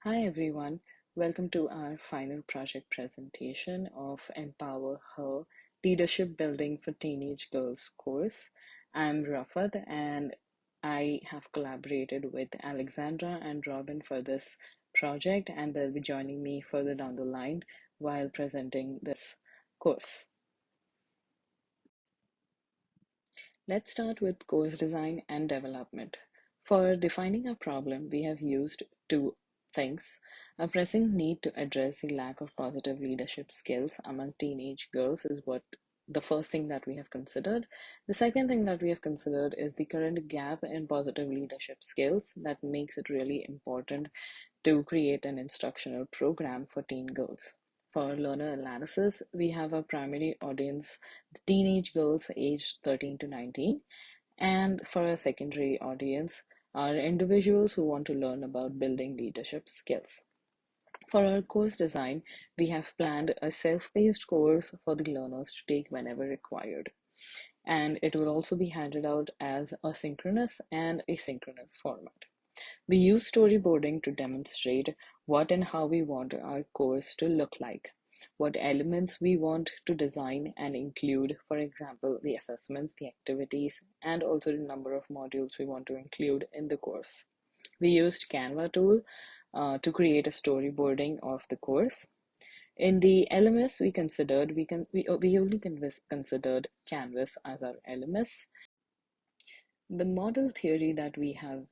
Hi everyone, welcome to our final project presentation of Empower Her Leadership Building for Teenage Girls course. I'm Rafath and I have collaborated with Alexandra and Robyne for this project, and they'll be joining me further down the line while presenting this course. Let's start with course design and development. For defining a problem, we have used two things. A pressing need to address the lack of positive leadership skills among teenage girls is what the first thing that we have considered. The second thing that we have considered is the current gap in positive leadership skills that makes it really important to create an instructional program for teen girls. For learner analysis, we have a primary audience, the teenage girls aged 13 to 19, and for a secondary audience, are individuals who want to learn about building leadership skills. For our course design, we have planned a self-paced course for the learners to take whenever required. And it will also be handed out as a synchronous and asynchronous format. We use storyboarding to demonstrate what and how we want our course to look like, what elements we want to design and include, for example, the assessments, the activities, and also the number of modules we want to include in the course. We used Canva tool to create a storyboarding of the course. In the LMS, we only considered Canvas as our LMS. The model theory that we have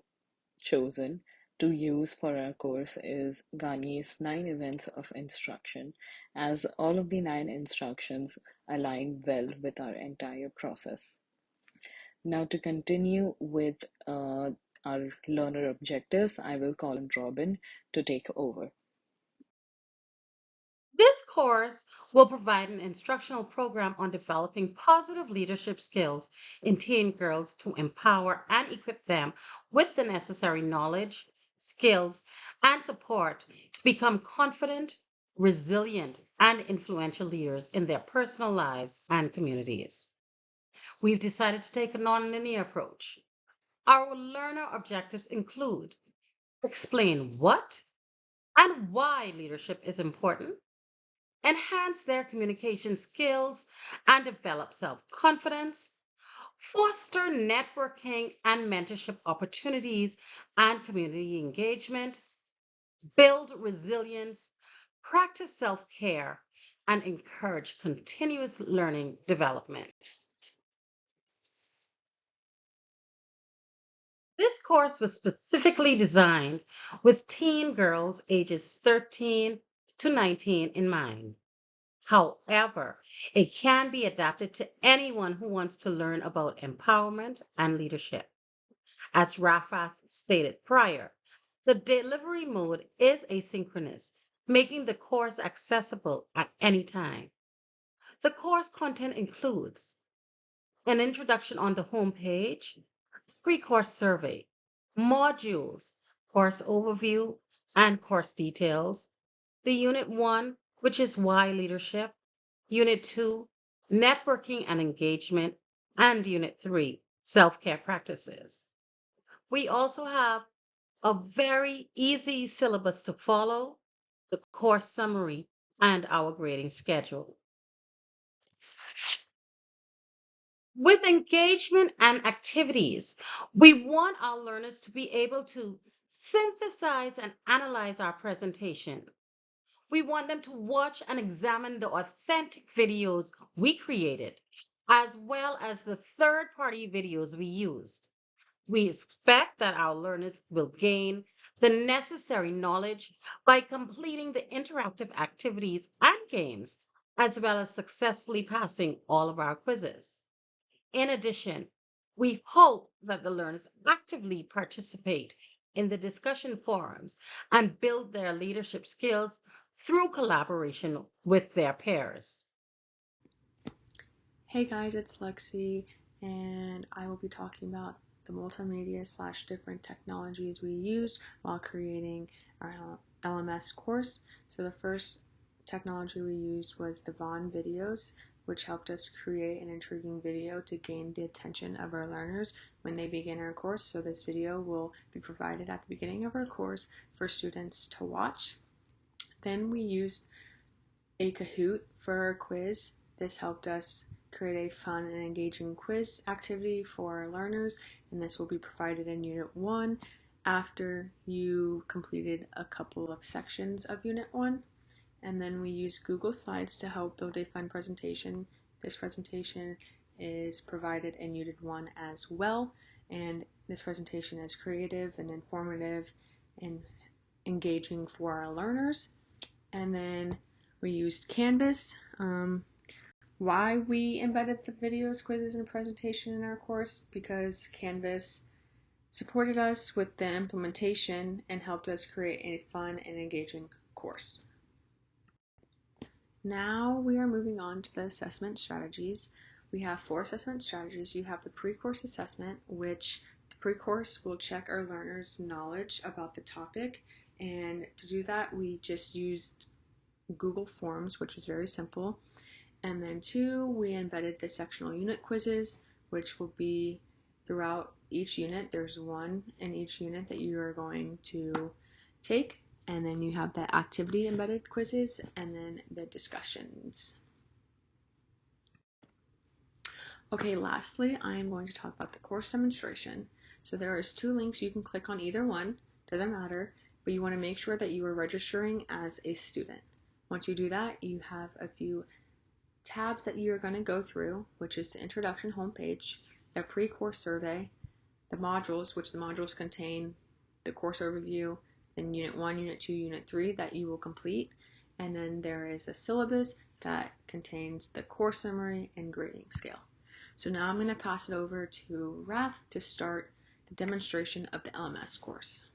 chosen to use for our course is Gagne's 9 events of instruction, as all of the 9 instructions align well with our entire process. Now, to continue with our learner objectives, I will call on Robyne to take over. This course will provide an instructional program on developing positive leadership skills in teen girls to empower and equip them with the necessary knowledge, skills, and support to become confident, resilient, and influential leaders in their personal lives and communities. We've decided to take a nonlinear approach. Our learner objectives include explain what and why leadership is important, enhance their communication skills, and develop self confidence, foster networking and mentorship opportunities and community engagement, build resilience, practice self care, and encourage continuous learning development. This course was specifically designed with teen girls ages 13 to 19 in mind. However, it can be adapted to anyone who wants to learn about empowerment and leadership. As Rafath stated prior, the delivery mode is asynchronous, making the course accessible at any time. The course content includes an introduction on the home page, pre-course survey, modules, course overview, and course details, the Unit 1, which is why leadership, Unit 2, networking and engagement, and Unit 3, self-care practices. We also have a very easy syllabus to follow, the course summary, and our grading schedule. With engagement and activities, we want our learners to be able to synthesize and analyze our presentation. We want them to watch and examine the authentic videos we created, as well as the third-party videos we used. We expect that our learners will gain the necessary knowledge by completing the interactive activities and games, as well as successfully passing all of our quizzes. In addition, we hope that the learners actively participate in the discussion forums and build their leadership skills through collaboration with their peers. Hey guys, it's Lexi, and I will be talking about the multimedia / different technologies we used while creating our LMS course. So the first technology we used was the Vaughn videos. which helped us create an intriguing video to gain the attention of our learners when they begin our course. So this video will be provided at the beginning of our course for students to watch. Then we used a Kahoot for our quiz. This helped us create a fun and engaging quiz activity for our learners, and this will be provided in Unit 1 after you completed a couple of sections of Unit 1. And then we use Google Slides to help build a fun presentation. This presentation is provided in Unit 1 as well, and this presentation is creative and informative and engaging for our learners. And then we used Canvas. Why we embedded the videos, quizzes, and presentation in our course? Because Canvas supported us with the implementation and helped us create a fun and engaging course. Now we are moving on to the assessment strategies. We have 4 assessment strategies. You have the pre-course assessment, which the pre-course will check our learners' knowledge about the topic. And to do that, we just used Google Forms, which is very simple. And then 2, we embedded the sectional unit quizzes, which will be throughout each unit. There's one in each unit that you are going to take. And then you have the activity embedded quizzes and then the discussions. Okay, lastly, I am going to talk about the course demonstration. So there is 2 links. You can click on either one, doesn't matter, but you want to make sure that you are registering as a student. Once you do that, you have a few tabs that you're going to go through, which is the introduction homepage, a pre-course survey, the modules, which the modules contain the course overview, then Unit 1, Unit 2, Unit 3 that you will complete, and then there is a syllabus that contains the course summary and grading scale. So now I'm going to pass it over to Raf to start the demonstration of the LMS course.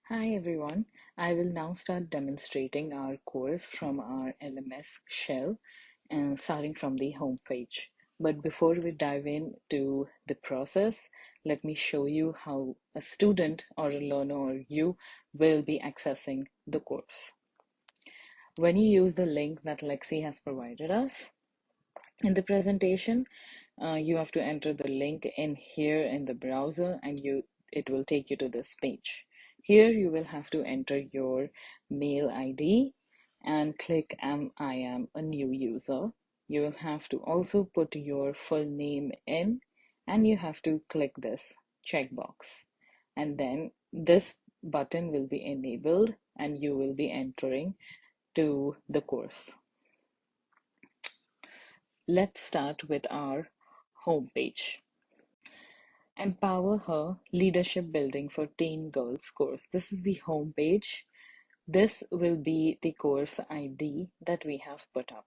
Hi everyone, I will now start demonstrating our course from our LMS shell and starting from the home page. But before we dive into the process, let me show you how a student or a learner or you will be accessing the course. When you use the link that Lexi has provided us in the presentation, you have to enter the link in here in the browser and it will take you to this page. Here you will have to enter your mail ID and click I am a new user. You will have to also put your full name in and you have to click this checkbox. And then this button will be enabled and you will be entering to the course. Let's start with our home page. Empower Her Leadership Building for Teen Girls course. This is the home page. This will be the course ID that we have put up.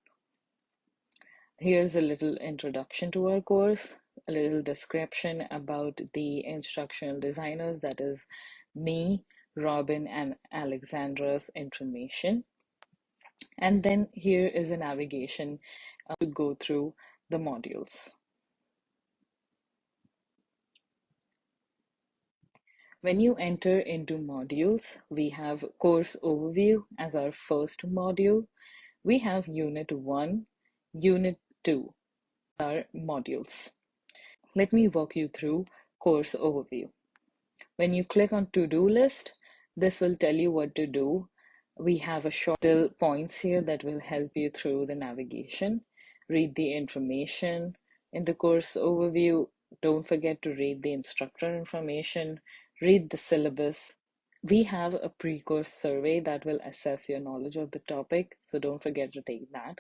Here's a little introduction to our course, a little description about the instructional designers, that is me, Robyne, and Alexandra's information. And then here is a navigation to go through the modules. When you enter into modules, we have course overview as our first module. We have unit 1, unit 2, our modules. Let me walk you through course overview. When you click on to-do list, this will tell you what to do. We have a short little points here that will help you through the navigation. Read the information in the course overview. Don't forget to read the instructor information. Read the syllabus. We have a pre-course survey that will assess your knowledge of the topic, so don't forget to take that.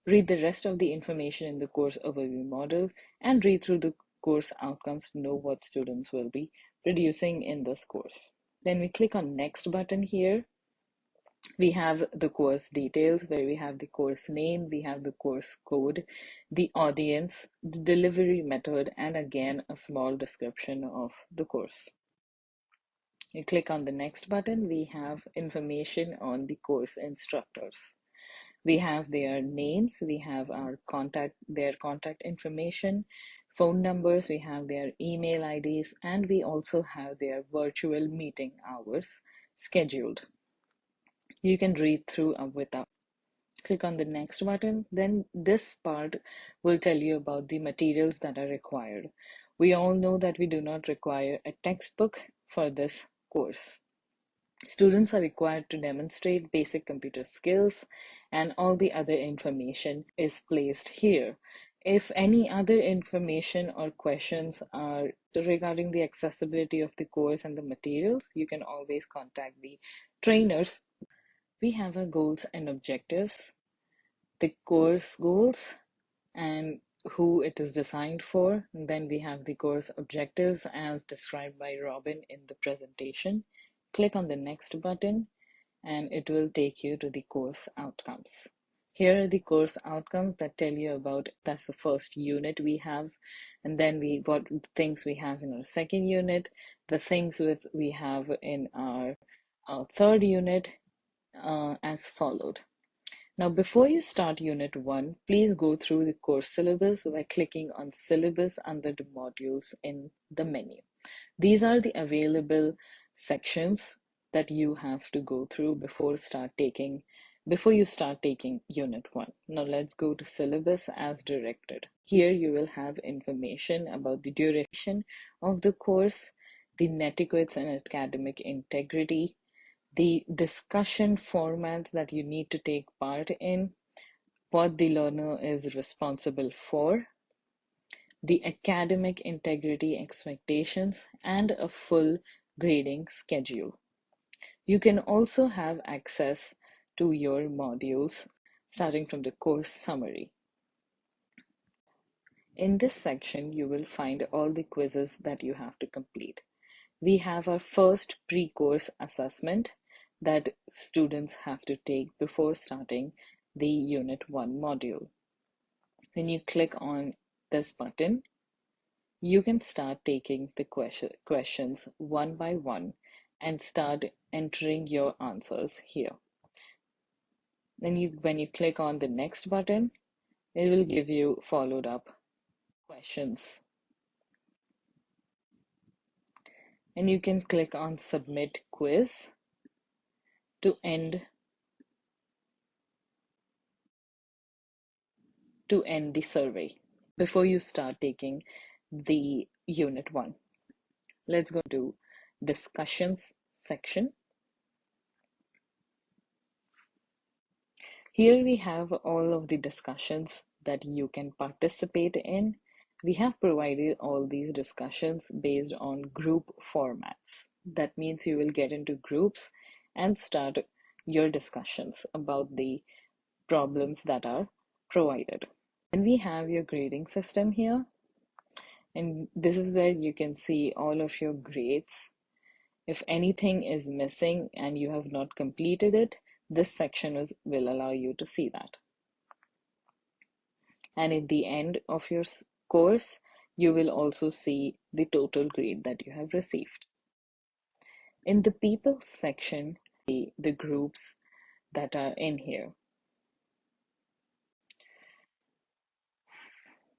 Read the rest of the information in the course overview module and read through the course outcomes to know what students will be producing in this course. Then we click on next button here. We have the course details where we have the course name, we have the course code, the audience, the delivery method, and again a small description of the course. You click on the next button, we have information on the course instructors. We have their names, we have their contact information, phone numbers, we have their email IDs, and we also have their virtual meeting hours scheduled. You can read through without. Click on the next button. Then this part will tell you about the materials that are required. We all know that we do not require a textbook for this course. Students are required to demonstrate basic computer skills, and all the other information is placed here. If any other information or questions are regarding the accessibility of the course and the materials, you can always contact the trainers. We have our goals and objectives, the course goals, and who it is designed for. Then we have the course objectives as described by Robyne in the presentation. Click on the next button and it will take you to the course outcomes. Here are the course outcomes that tell you about, that's the first unit we have, and then what things we have in our second unit, the things we have in our third unit, as followed. Now, before you start Unit 1, please go through the course syllabus by clicking on Syllabus under the modules in the menu. These are the available sections that you have to go through before you start taking Unit 1. Now let's go to Syllabus as directed. Here you will have information about the duration of the course, the netiquettes and academic integrity, the discussion formats that you need to take part in, what the learner is responsible for, the academic integrity expectations, and a full grading schedule. You can also have access to your modules starting from the course summary. In this section, you will find all the quizzes that you have to complete. We have our first pre-course assessment that students have to take before starting the Unit 1 module. When you click on this button, you can start taking the questions one by one and start entering your answers here. Then when you click on the next button, it will give you followed up questions. And you can click on Submit Quiz to end the survey before you start taking the Unit 1. Let's go to Discussions section. Here we have all of the discussions that you can participate in. We have provided all these discussions based on group formats. That means you will get into groups and start your discussions about the problems that are provided. And we have your grading system here. And this is where you can see all of your grades. If anything is missing and you have not completed it, this section will allow you to see that. And at the end of your course, you will also see the total grade that you have received. In the people section, the groups that are in here.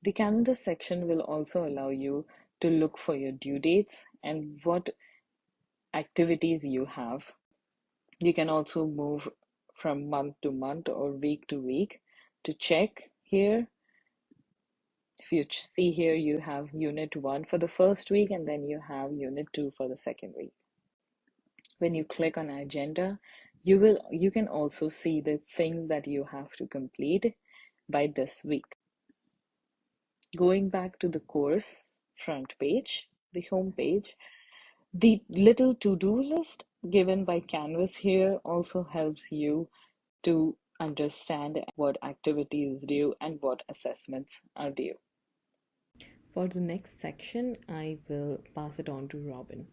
The calendar section will also allow you to look for your due dates and what activities you have. You can also move from month to month or week to week to check here. If you see here, you have Unit 1 for the first week and then you have Unit 2 for the second week. When you click on Agenda, you can also see the things that you have to complete by this week. Going back to the course front page, the home page, the little to-do list given by Canvas here also helps you to understand what activity is due and what assessments are due. For the next section, I will pass it on to Robyne.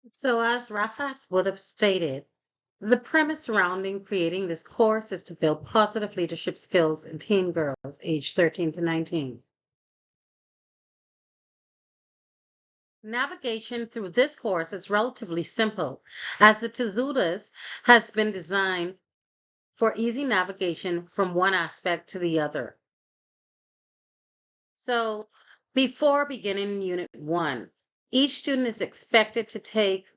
So, as Rafath would have stated, the premise surrounding creating this course is to build positive leadership skills in teen girls aged 13 to 19. Navigation through this course is relatively simple, as the Tezudas has been designed for easy navigation from one aspect to the other. So, before beginning Unit 1, each student is expected to take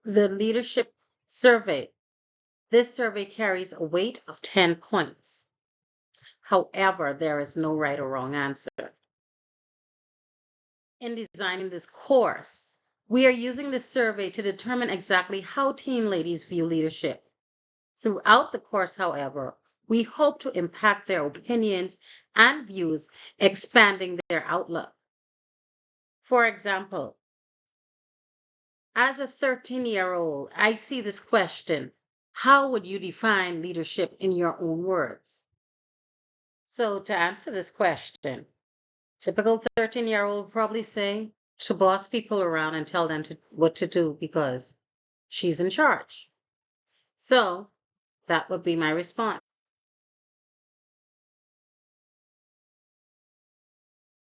the leadership survey. This survey carries a weight of 10 points. However, there is no right or wrong answer. In designing this course, we are using this survey to determine exactly how teen ladies view leadership. Throughout the course, however, we hope to impact their opinions and views, expanding their outlook. For example, as a 13-year-old, I see this question: how would you define leadership in your own words? So, to answer this question, typical 13-year-old will probably say to boss people around and tell them what to do because she's in charge. So, that would be my response.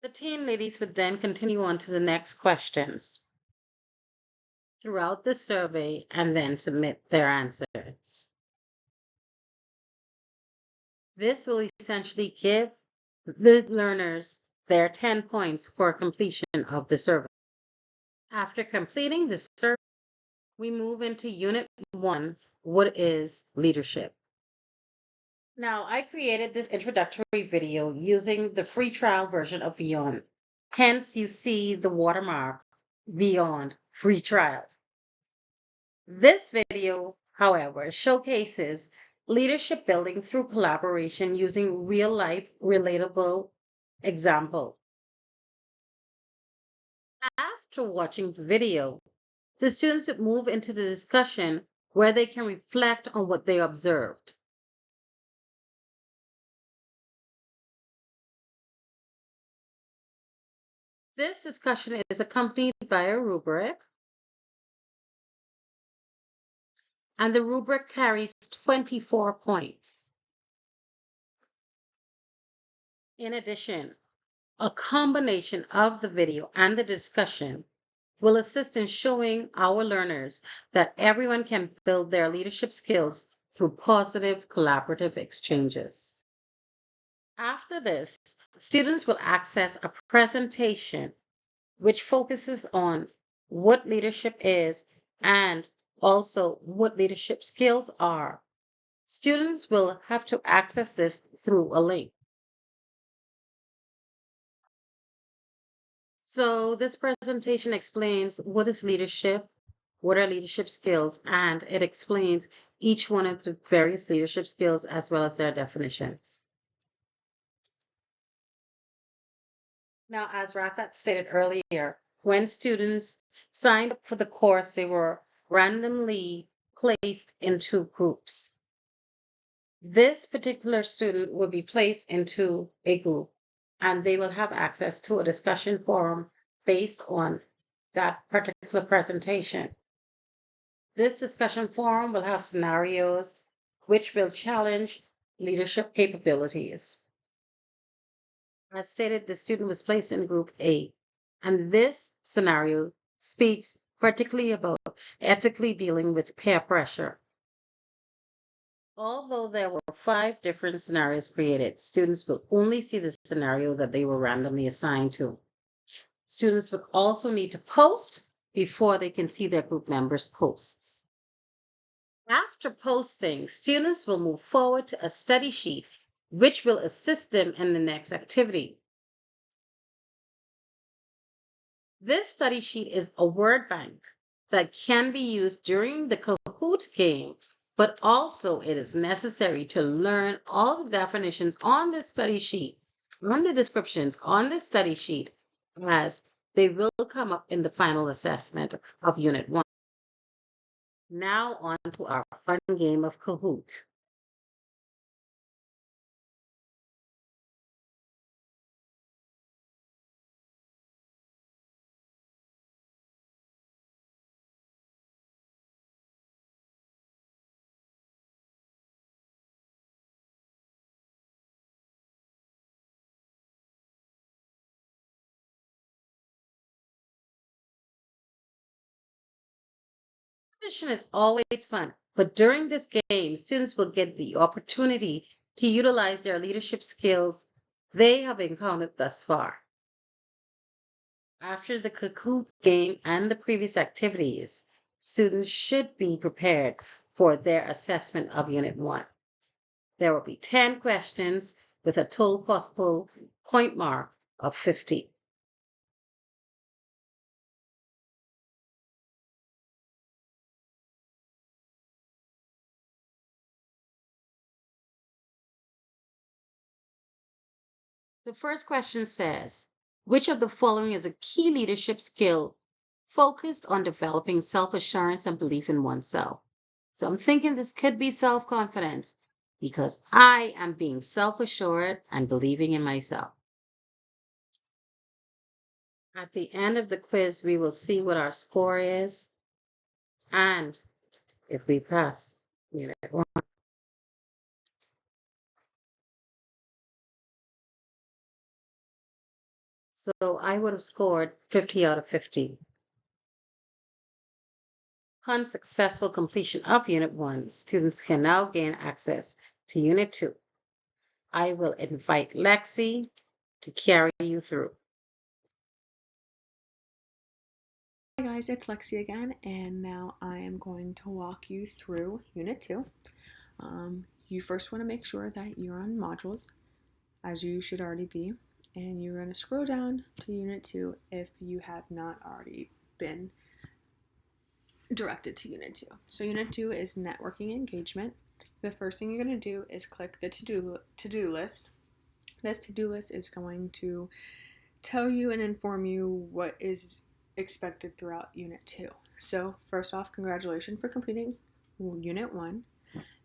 The teen ladies would then continue on to the next questions throughout the survey and then submit their answers. This will essentially give the learners their 10 points for completion of the survey. After completing the survey, we move into Unit 1, what is leadership? Now, I created this introductory video using the free trial version of Beyond. Hence, you see the watermark Beyond free trial. This video, however, showcases leadership building through collaboration using real-life relatable example. After watching the video, the students would move into the discussion where they can reflect on what they observed. This discussion is accompanied by a rubric, and the rubric carries 24 points. In addition, a combination of the video and the discussion will assist in showing our learners that everyone can build their leadership skills through positive collaborative exchanges. After this, students will access a presentation which focuses on what leadership is and also what leadership skills are. Students will have to access this through a link. So this presentation explains what is leadership, what are leadership skills, and it explains each one of the various leadership skills as well as their definitions. Now, as Rafath stated earlier, when students signed up for the course, they were randomly placed into groups. This particular student will be placed into a group and they will have access to a discussion forum based on that particular presentation. This discussion forum will have scenarios which will challenge leadership capabilities. As stated, the student was placed in group A, and this scenario speaks particularly about ethically dealing with peer pressure. Although there were 5 different scenarios created, students will only see the scenario that they were randomly assigned to. Students would also need to post before they can see their group members' posts. After posting, students will move forward to a study sheet, which will assist them in the next activity. This study sheet is a word bank that can be used during the Kahoot game, but also it is necessary to learn all the definitions on this study sheet, on the descriptions on this study sheet, as they will come up in the final assessment of Unit 1. Now on to our fun game of Kahoot. Competition is always fun, but during this game, students will get the opportunity to utilize their leadership skills they have encountered thus far. After the Kahoot game and the previous activities, students should be prepared for their assessment of Unit 1. There will be 10 questions with a total possible point mark of 50. The first question says, which of the following is a key leadership skill focused on developing self-assurance and belief in oneself? So I'm thinking this could be self-confidence because I am being self-assured and believing in myself. At the end of the quiz, we will see what our score is and if we pass Unit 1. So I would have scored 50 out of 50. Upon successful completion of Unit 1, students can now gain access to Unit 2. I will invite Lexi to carry you through. Hi guys, it's Lexi again, and now I am going to walk you through Unit 2. You first want to make sure that you're on modules, as you should already be, and you're going to scroll down to Unit 2 if you have not already been directed to Unit 2. So Unit 2 is networking engagement. The first thing you're going to do is click the to-do list. This to-do list is going to tell you and inform you what is expected throughout Unit 2. So first off, congratulations for completing Unit 1.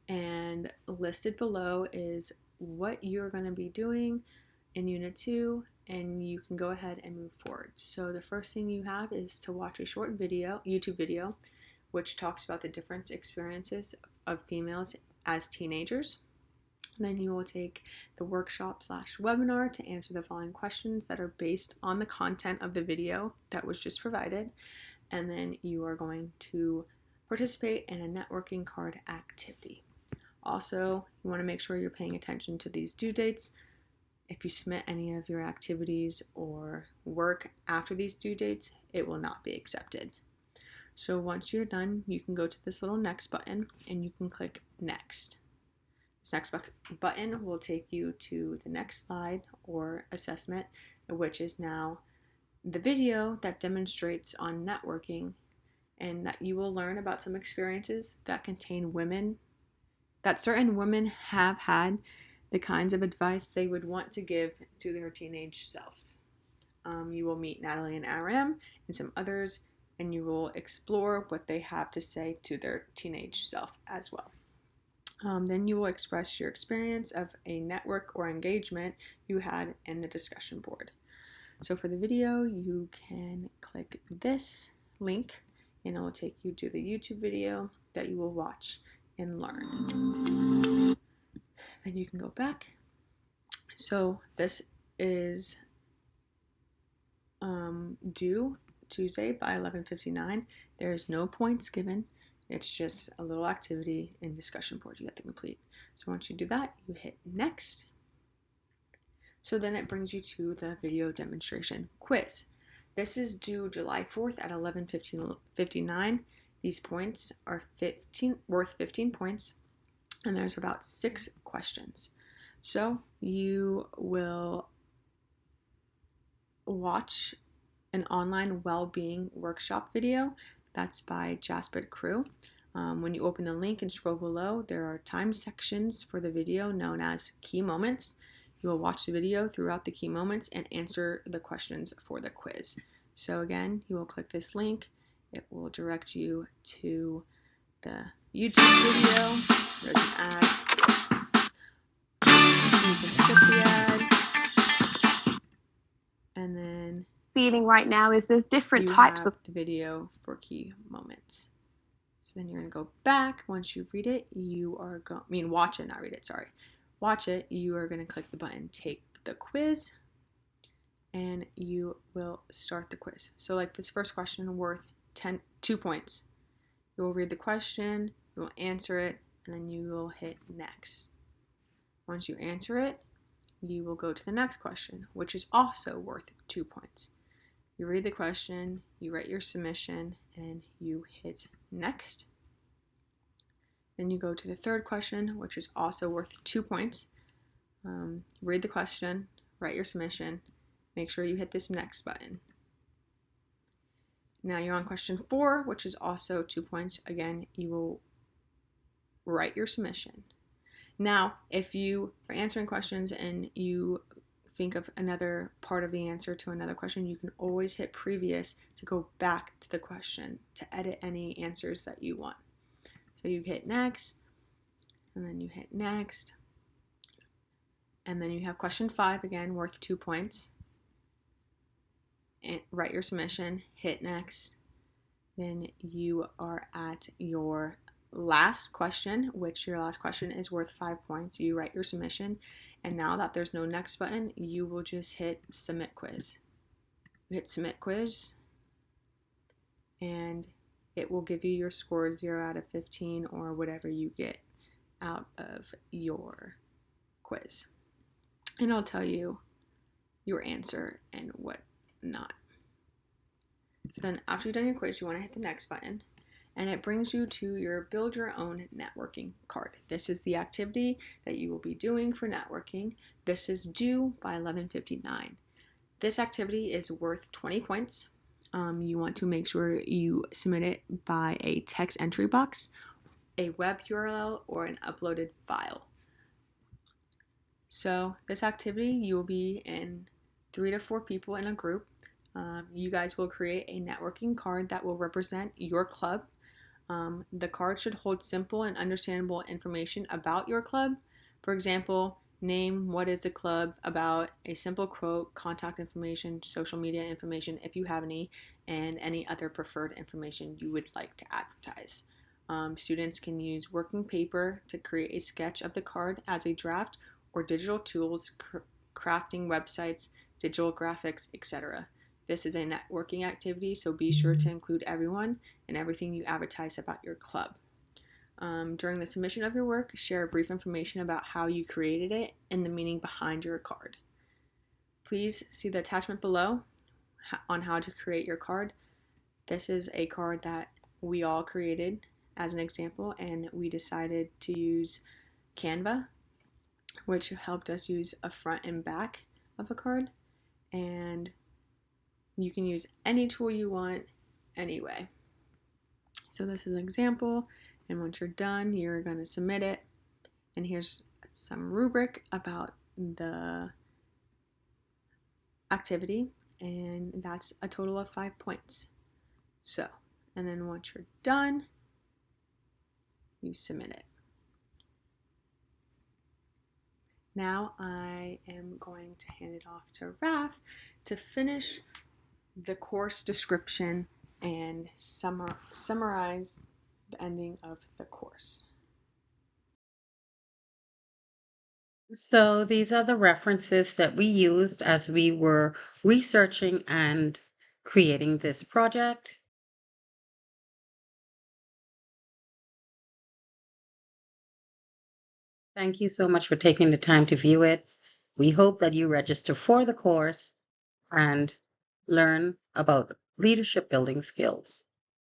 And listed below is what you're going to be doing in Unit 2, and you can go ahead and move forward. So the first thing you have is to watch a short YouTube video, which talks about the different experiences of females as teenagers. Then you will take the workshop/webinar to answer the following questions that are based on the content of the video that was just provided. And then you are going to participate in a networking card activity. Also, you want to make sure you're paying attention to these due dates. If you submit any of your activities or work after these due dates, it will not be accepted. So once you're done, you can go to this little next button and you can click next. This next button will take you to the next slide or assessment, which is now the video that demonstrates on networking, and that you will learn about some experiences that contain women, that certain women have had, the kinds of advice they would want to give to their teenage selves. You will meet Natalie and Aram and some others, and you will explore what they have to say to their teenage self as well. Then you will express your experience of a network or engagement you had in the discussion board. So for the video, you can click this link and it will take you to the YouTube video that you will watch and learn. Then you can go back. So this is due Tuesday by 11:59. There is no points given. It's just a little activity and discussion board you have to complete. So once you do that, you hit next. So then it brings you to the video demonstration quiz. This is due July 4th at 11:59. These points are worth 15 points, and there's about 6 questions. So you will watch an online well-being workshop video. That's by Jasper Crew. When you open the link and scroll below, there are time sections for the video known as key moments. You will watch the video throughout the key moments and answer the questions for the quiz. So again, you will click this link. It will direct you to the YouTube video. There's an ad. You can skip the ad. And then feeling right now is there's different you types have of the video for key moments. So then you're going to go back. Once you read it, watch it, not read it, sorry. Watch it, you are going to click the button, take the quiz, and you will start the quiz. So like this first question worth 2 points. You will read the question, you will answer it, and then you will hit next. Once you answer it, you will go to the next question, which is also worth 2 points. You read the question, you write your submission, and you hit next. Then you go to the third question, which is also worth 2 points. Read the question, write your submission, make sure you hit this next button. Now you're on question 4, which is also 2 points. Again, you will write your submission. Now, if you are answering questions and you think of another part of the answer to another question, you can always hit previous to go back to the question to edit any answers that you want. So you hit next, and then you hit next, and then you have question 5 again, worth 2 points. And write your submission, hit next. Then you are at your last question, which your last question is worth 5 points. You write your submission, and now that there's no next button, you will just hit submit quiz. You hit submit quiz, and it will give you your score 0 out of 15 or whatever you get out of your quiz. And I'll tell you your answer and what not. So then after you've done your quiz, you want to hit the next button, and it brings you to your build your own networking card. This is the activity that you will be doing for networking. This is due by 11:59. This activity is worth 20 points. You want to make sure you submit it by a text entry box, a web URL, or an uploaded file. So this activity, you will be in 3 to 4 people in a group. You guys will create a networking card that will represent your club. The card should hold simple and understandable information about your club. For example, name, what is the club about, a simple quote, contact information, social media information if you have any, and any other preferred information you would like to advertise. Students can use working paper to create a sketch of the card as a draft, or digital tools, crafting websites, digital graphics, etc. This is a networking activity, so be sure to include everyone and everything you advertise about your club. During the submission of your work, share brief information about how you created it and the meaning behind your card. Please see the attachment below on how to create your card. This is a card that we all created as an example, and we decided to use Canva, which helped us use a front and back of a card. And you can use any tool you want anyway. So this is an example, and once you're done, you're going to submit it. And here's some rubric about the activity, and that's a total of 5 points. So, and then once you're done, you submit it. Now I am going to hand it off to Raf to finish the course description and summarize the ending of the course. So these are the references that we used as we were researching and creating this project. Thank you so much for taking the time to view it. We hope that you register for the course and learn about leadership building skills.